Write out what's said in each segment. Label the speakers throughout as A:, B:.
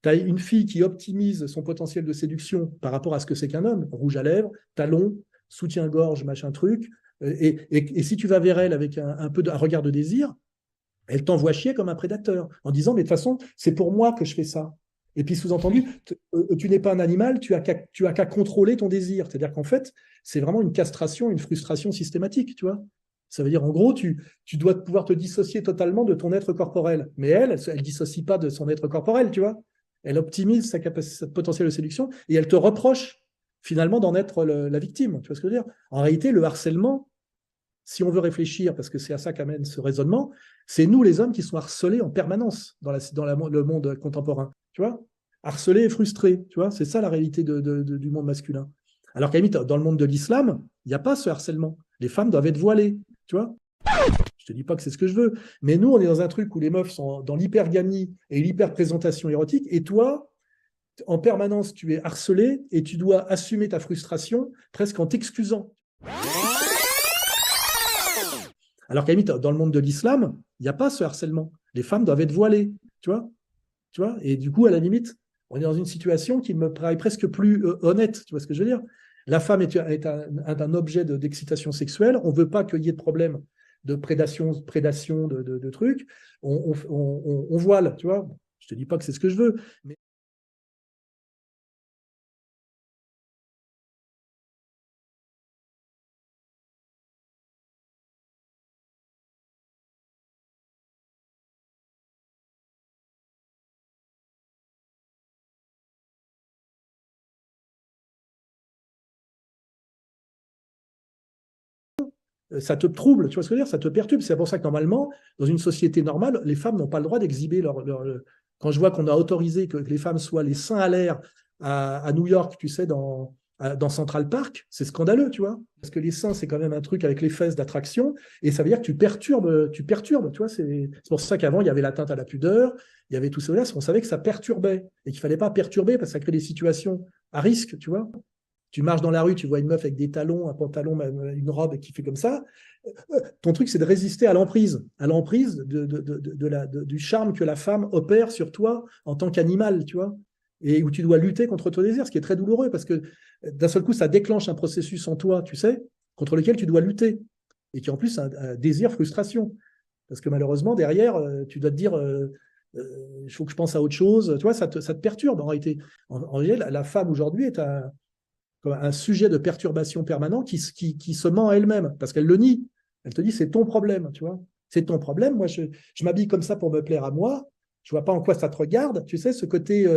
A: tu as une fille qui optimise son potentiel de séduction par rapport à ce que c'est qu'un homme, rouge à lèvres, talons, soutien-gorge, machin truc, et si tu vas vers elle avec un peu un regard de désir, elle t'envoie chier comme un prédateur, en disant, mais de toute façon, c'est pour moi que je fais ça. Et puis, sous-entendu, tu n'es pas un animal, tu as qu'à contrôler ton désir. C'est-à-dire qu'en fait, c'est vraiment une castration, une frustration systématique, tu vois. Ça veut dire, en gros, tu dois pouvoir te dissocier totalement de ton être corporel. Mais elle ne dissocie pas de son être corporel, tu vois. Elle optimise sa capacité, sa potentiel de séduction et elle te reproche finalement d'en être la victime. Tu vois ce que je veux dire? En réalité, le harcèlement, si on veut réfléchir, parce que c'est à ça qu'amène ce raisonnement, c'est nous les hommes qui sont harcelés en permanence le monde contemporain, tu vois, harcelés et frustrés, tu vois, c'est ça la réalité du monde masculin. Alors qu'à la limite, dans le monde de l'islam, il n'y a pas ce harcèlement. Les femmes doivent être voilées, tu vois. Je te dis pas que c'est ce que je veux, mais nous, on est dans un truc où les meufs sont dans l'hypergamie et l'hyperprésentation érotique, et toi, en permanence, tu es harcelé et tu dois assumer ta frustration presque en t'excusant. Alors qu'à la limite, dans le monde de l'islam, il n'y a pas ce harcèlement. Les femmes doivent être voilées, tu vois, tu vois. Et du coup, à la limite, on est dans une situation qui me paraît presque plus honnête, tu vois ce que je veux dire. La femme est un objet d'excitation sexuelle, on ne veut pas qu'il y ait de problème de prédation de trucs, on voile, tu vois. Je te dis pas que c'est ce que je veux, mais ça te trouble, tu vois ce que je veux dire, ça te perturbe. C'est pour ça que normalement, dans une société normale, les femmes n'ont pas le droit d'exhiber Quand je vois qu'on a autorisé que les femmes soient les seins à l'air à New York, tu sais, dans Central Park, c'est scandaleux, tu vois. Parce que les seins, c'est quand même un truc avec les fesses d'attraction, et ça veut dire que tu perturbes, tu vois. C'est pour ça qu'avant, il y avait l'atteinte à la pudeur, il y avait tout cela, parce qu'on savait que ça perturbait, et qu'il fallait pas perturber, parce que ça crée des situations à risque, tu vois. Tu marches dans la rue, tu vois une meuf avec des talons, un pantalon, une robe qui fait comme ça. Ton truc, c'est de résister à l'emprise du charme que la femme opère sur toi en tant qu'animal, tu vois, et où tu dois lutter contre ton désir, ce qui est très douloureux parce que d'un seul coup, ça déclenche un processus en toi, tu sais, contre lequel tu dois lutter, et qui en plus un désir frustration. Parce que malheureusement, derrière, tu dois te dire, il faut que je pense à autre chose, tu vois, ça te perturbe en réalité. En réalité, la femme aujourd'hui est un sujet de perturbation permanent qui se ment à elle-même, parce qu'elle le nie. Elle te dit, c'est ton problème, tu vois. C'est ton problème. Moi, je m'habille comme ça pour me plaire à moi. Je vois pas en quoi ça te regarde. Tu sais, ce côté,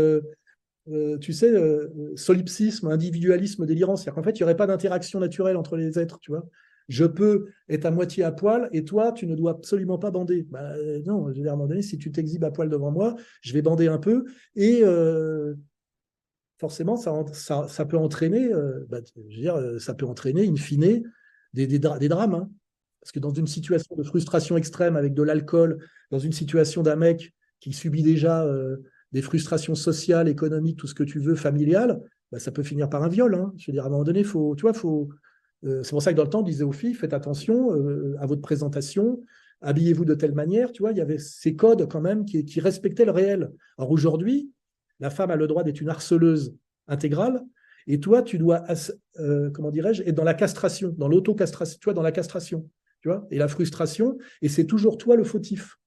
A: solipsisme, individualisme délirant. C'est-à-dire qu'en fait, il n'y aurait pas d'interaction naturelle entre les êtres, tu vois. Je peux être à moitié à poil et toi, tu ne dois absolument pas bander. Bah, non, je veux dire, à un moment donné, si tu t'exhibes à poil devant moi, je vais bander un peu et forcément, ça peut entraîner, je veux dire, ça peut entraîner, in fine, des drames. Hein. Parce que dans une situation de frustration extrême avec de l'alcool, dans une situation d'un mec qui subit déjà des frustrations sociales, économiques, tout ce que tu veux, familiales, bah, ça peut finir par un viol. Hein. Je veux dire, à un moment donné, c'est pour ça que dans le temps, on disait aux filles, faites attention à votre présentation, habillez-vous de telle manière. Tu vois, il y avait ces codes quand même qui respectaient le réel. Alors aujourd'hui, la femme a le droit d'être une harceleuse intégrale, et toi, tu dois, comment dirais-je, être dans la castration, dans l'autocastration, tu vois, dans la castration, tu vois, et la frustration, et c'est toujours toi le fautif.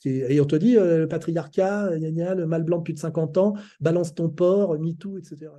A: Et on te dit, le patriarcat, gna gna, le mâle blanc de plus de 50 ans, balance ton porc, MeToo, etc.